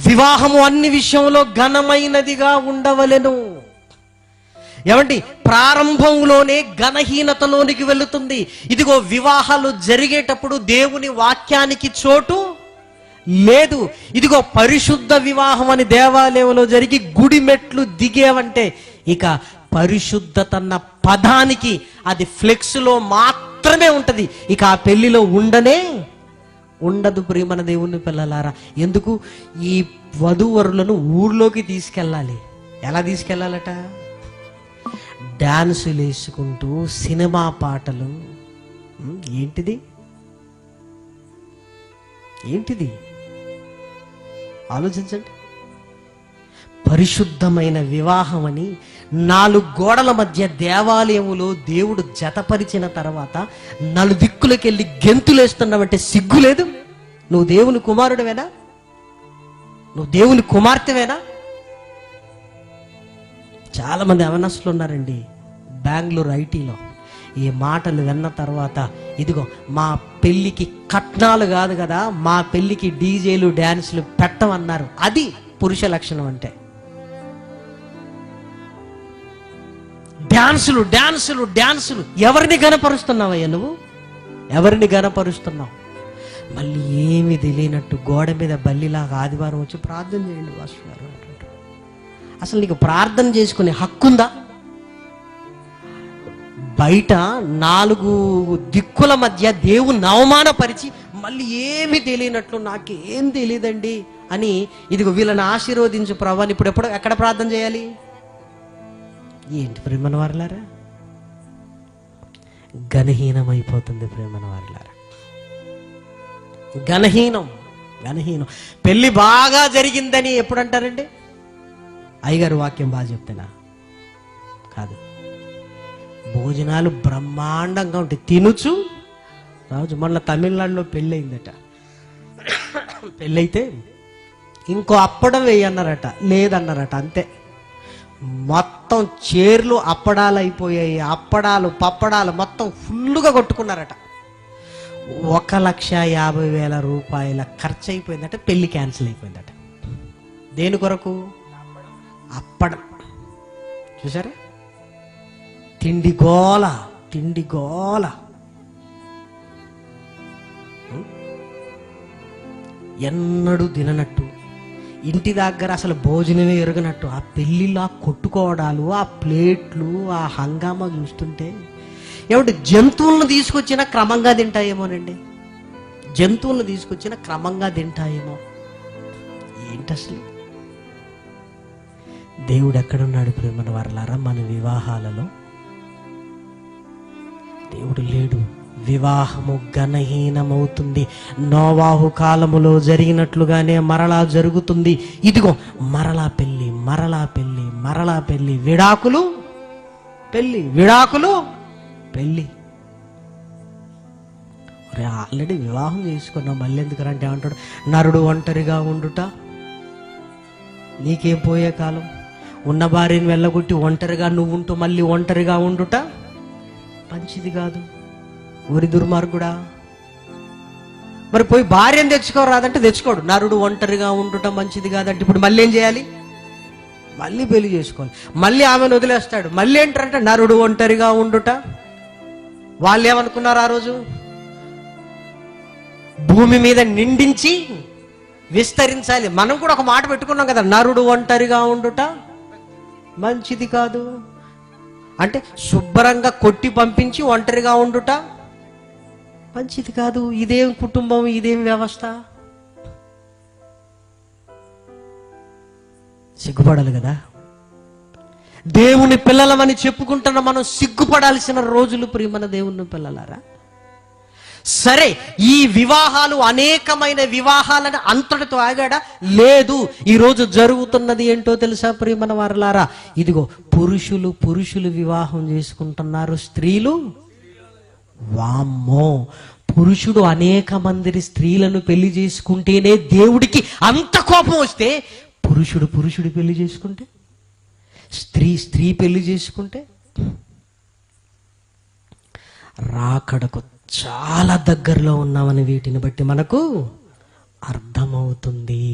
వివాహము అన్ని విషయంలో ఘనమైనదిగా ఉండవలెను. ఏమండి, ప్రారంభంలోనే ఘనహీనతలోనికి వెళుతుంది. ఇదిగో వివాహాలు జరిగేటప్పుడు దేవుని వాక్యానికి చోటు లేదు. ఇదిగో పరిశుద్ధ వివాహం అని దేవాలయంలో జరిగి గుడి మెట్లు దిగేవంటే ఇక పరిశుద్ధతన్న పదానికి అది ఫ్లెక్స్లో మాత్రమే ఉంటది, ఇక ఆ పెళ్లిలో ఉండదు. ప్రియమైన దేవుని పిల్లలారా, ఎందుకు ఈ వధూవరులను ఊర్లోకి తీసుకెళ్ళాలి? ఎలా తీసుకెళ్ళాలట? డాన్సులు వేసుకుంటూ, సినిమా పాటలు. ఏంటిది ఆలోచించండి. పరిశుద్ధమైన వివాహం అని 4 గోడల మధ్య దేవాలయములో దేవుడు జతపరిచిన తర్వాత 4 దిక్కులకెళ్ళి గెంతులేస్తున్నావంటే సిగ్గు లేదు? నువ్వు దేవుని కుమారుడివేనా? నువ్వు దేవుని కుమార్తెవేనా? చాలా మంది అవనస్తులు ఉన్నారండి బెంగళూరు ఐటీలో. ఈ మాటలు విన్న తర్వాత ఇదిగో మా పెళ్ళికి కట్నాలు కాదు కదా, మా పెళ్ళికి డీజేలు డ్యాన్సులు పెట్టమన్నారు. అది పురుష లక్షణం అంటే. డ్యాన్సులు ఎవరిని గనపరుస్తున్నావయ్యా నువ్వు? ఎవరిని గనపరుస్తున్నావు? మళ్ళీ ఏమి తెలియనట్టు గోడ మీద బల్లిలాగా ఆదివారం వచ్చి ప్రార్థన చేయండి పాస్టర్ గారు అంటుంటారు. అసలు నీకు ప్రార్థన చేసుకునే హక్కుందా? బయట 4 దిక్కుల మధ్య దేవుని అవమానపరిచి మళ్ళీ ఏమి తెలియనట్లు నాకేం తెలియదండి అని ఇదిగో వీళ్ళని ఆశీర్వదించు ప్రభువా. ఇప్పుడు ఎక్కడ ప్రార్థన చేయాలి? ఏంటి ప్రేమన వారలారా, ఘనహీనమైపోతుంది ప్రేమన వారలారా. ఘనహీనం. పెళ్లి బాగా జరిగిందని ఎప్పుడు అంటారండి? అయ్యగారు వాక్యం బాగా చెప్తేనా? కాదు, భోజనాలు బ్రహ్మాండంగా ఉంటాయి, తినుచు రాజు. మొన్న తమిళనాడులో పెళ్ళయిందట. పెళ్ళైతే ఇంకో అప్పడం వేయన్నారట, లేదన్నారట. అంతే, మొత్తం చీరలు అప్పడాలు అయిపోయాయి. అప్పడాలు పప్పడాలు మొత్తం ఫుల్లుగా కొట్టుకున్నారట. 1,50,000 రూపాయల ఖర్చు అయిపోయిందట. పెళ్లి క్యాన్సిల్ అయిపోయిందట. దేని కొరకు? అప్పడం. చూసారా? తిండి గోల. ఎన్నడూ తిననట్టు, ఇంటి దగ్గర అసలు భోజనమే ఎరగనట్టు ఆ పెళ్ళిలో కొట్టుకోవడాలు, ఆ ప్లేట్లు, ఆ హంగామా చూస్తుంటే ఏమిటి జంతువులను తీసుకొచ్చినా క్రమంగా తింటాయేమోనండి. ఏంటి అసలు? దేవుడు ఎక్కడున్నాడు ప్రేమన వారలారా? మన వివాహాలలో దేవుడు లేడు. వివాహము ఘనహీనమవుతుంది. నోవాహు కాలములో జరిగినట్లుగానే మరలా జరుగుతుంది. ఇదిగో మరలా పెళ్లి, విడాకులు, పెళ్లి. ఆల్రెడీ వివాహం చేసుకున్నావు, మళ్ళీ ఎందుకంటే ఏమంటాడు? నరుడు ఒంటరిగా ఉండుట నీకేం పోయే కాలం? ఉన్న భార్యను వెళ్ళగొట్టి ఒంటరిగా నువ్వు ఉంటూ మళ్ళీ ఒంటరిగా ఉండుట మంచిది కాదు. ఊరి దుర్మార్గుడా, మరి పోయి భార్యను తెచ్చుకోరాదంటే తెచ్చుకోడు. నరుడు ఒంటరిగా ఉండుట మంచిది కాదంటే ఇప్పుడు మళ్ళీ ఏం చేయాలి? మళ్ళీ పెళ్లి చేసుకోవాలి. మళ్ళీ ఆమెను వదిలేస్తాడు. మళ్ళీ ఏంటంటే నరుడు ఒంటరిగా ఉండుట. వాళ్ళు ఏమనుకున్నారు ఆ రోజు? భూమి మీద నిండించి విస్తరించాలి. మనం కూడా ఒక మాట పెట్టుకున్నాం కదా, నరుడు ఒంటరిగా ఉండుట మంచిది కాదు అంటే శుభ్రంగా కొట్టి పంపించి ఒంటరిగా ఉండుట మంచిది కాదు. ఇదేం కుటుంబం, ఇదేం వ్యవస్థ? సిగ్గుపడాలి కదా. దేవుని పిల్లలమని చెప్పుకుంటున్న మనం సిగ్గుపడాల్సిన రోజులు ప్రియమైన దేవుని పిల్లలారా. సరే, ఈ వివాహాలు అనేకమైన వివాహాలను అంతటితో ఆగాడా? లేదు. ఈరోజు జరుగుతున్నది ఏంటో తెలుసా ప్రియమైన వారలారా? ఇదిగో పురుషులు వివాహం చేసుకుంటున్నారు, స్త్రీలు వామ్మో. పురుషుడు అనేక మంది స్త్రీలను పెళ్లి చేసుకుంటేనే దేవుడికి అంత కోపం వస్తే, పురుషుడు పెళ్లి చేసుకుంటే, స్త్రీ పెళ్లి చేసుకుంటే రాకడకు చాలా దగ్గరలో ఉన్నామని వీటిని బట్టి మనకు అర్థమవుతుంది.